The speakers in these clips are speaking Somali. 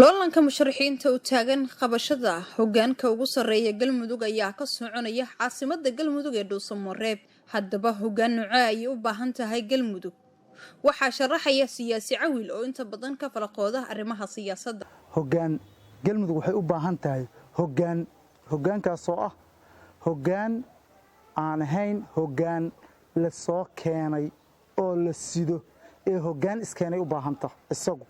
loolanka musharaxiinta u taagan qabashada hogaanka ugu sareeya galmudug ayaa ka soconaya caasimada galmudug ee dhuusamareeb. haddaba hogaan nooca ay u baahan tahay galmudug waxaa sharaxaya siyaasi cawil oo inta badan ka falaqooda arrimaha siyaasadda. hogaan galmudug waxay u baahan tahay hogaankaas oo ah hogaan aan ahayn hogaan la soo keenay oo la sido ee hogaan iskeenay u baahan tahay isagu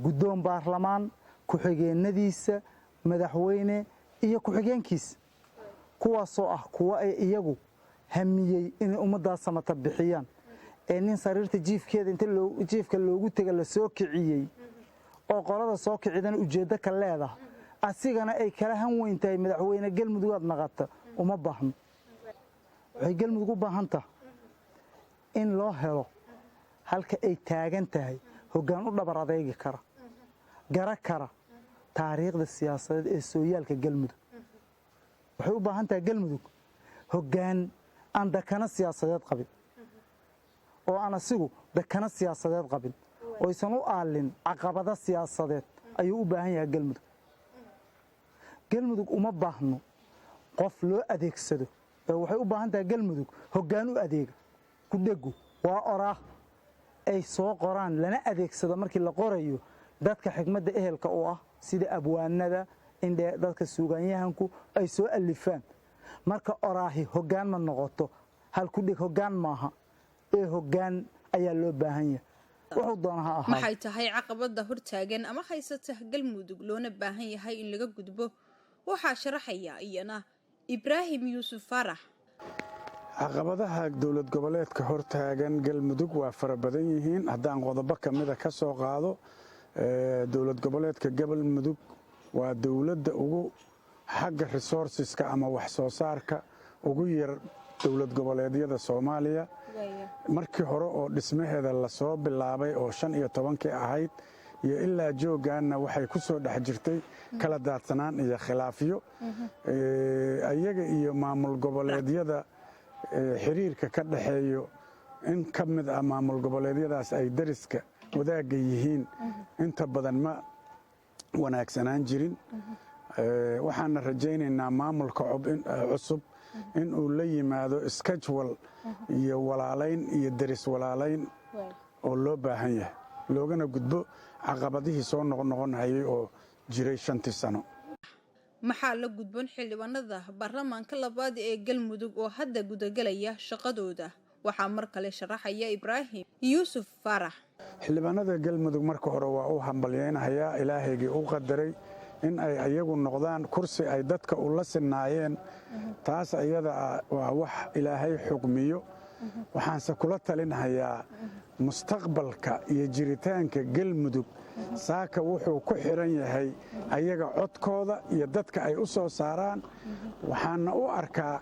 guddoon baarlamaan ku-xigeenadiisa madaxweyne iyo ku-xigeenkiisa kuwaasoo ah kuwa ay iyagu hamiyey inay ummaddaas samata bixiyaan ee nin sariirta jiifkeeda inta jiifka loogu taga la soo kiciyey oo qolada soo kicidana ujeeddo ka leedahay asigana ay kala han weyn tahay madaxweyne galmudug aad naqata uma baahno. waxay galmudug u baahan tahay in loo helo halka ay taagan tahay hogaan u dhabar adeegi kara gara kara taariikhda siyaasadeed ee sooyaalka galmudug. waxay u baahan tahay galmudug hogaan aan dakana siyaasadeed qabin oo aan asigu dakana siyaasadeed qabin oo aysan u aalin caqabada siyaasadeed ayuu u baahan yahay galmudug. galmudug uma baahno qof loo adeegsado ee waxay u baahan tahay galmudug hogaan u adeega ku dhegu waa oraah ay soo qoraan lana adeegsado markii la qorayo dadka xigmadda ehelka u ah sida abwaanada indhe dadka suugaanyahanku ay soo alifaan. marka oraahi hogaan ma noqoto hal ku dhig hogaan maaha ee hogaan ayaa loo baahan yahay wuxuu doonaha ahaa. maxay tahay caqabada hortaagan ama haysata galmudug loona baahan yahay in laga gudbo waxaa sharaxaya iyana Ibraahim Yuusuf Farax. caqabadaha dowlad goboleedka hortaagan galmudug waa fara badan yihiin haddaan qodobo kamida ka soo qaado. dowlad goboleedka galmudug waa dowladda ugu xagga resourceska ama wax soo saarka ugu yar dowlad goboleedyada Soomaaliya. markii hore oo dhismaheeda la soo bilaabay oo 15 ahayd iyo ilaa joogaana waxay ku soo dhex jirtay kala daadsanaan iyo khilaafiyo ayaga iyo maamul goboleedyada xiriirka ka dhaxeeyo in ka mid ah maamul goboleedyadaas ay dariska wadaaga yihiin inta badan ma wanaagsanaan jirin. waxaana rajaynaynaa maamulka cusub in uu la yimaado schedule iyo walaalayn iyo daris walaalayn oo loo baahan yahay loogana gudbo caqabadihii soo noqonayay oo jiray 5 sano. maxaa la gudboon xildhibaanada baarlamaanka labaad ee galmudug oo hadda gudagalaya shaqadooda waxaa mar kale sharaxaya Ibraahim Yuusuf Farax. xildhibaanada galmudug marka hore waa u hambalyeynaya ilaahaygi u qadaray in ay ayagu noqdaan kursi ay dadka u la sinaayeen taas ayada waa wax ilaahay xukmiyo. waxaanse kula talinayaa mustaqbalka iyo jiritaanka galmudug saaka wuxuu ku xiran yahay ayaga codkooda iyo dadka ay u soo saaraan. waxaana u arkaa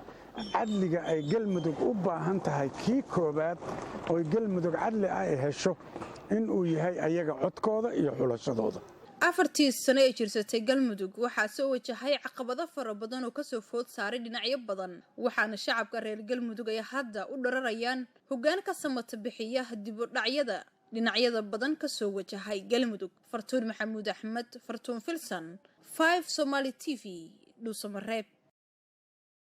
cadliga ay galmudug u baahan tahay kii koobaad oo galmudug cadli ay hesho in uu yahay ayaga codkooda iyo xulashadooda. 4 sano ay jirsatay galmudug waxaa soo wajahay caqabado fara badan oo ka soo food saaray dhinacyo badan waxaana shacabka reer galmudug ay hadda u dhararayaan hogaan ka samata bixiya dib u dhacyada dhinacyada badan ka soo wajahay galmudug. Fartuun Maxamuud Axmed, Fartuun Filsan, 5 Somali TV, Dhuusamareeb.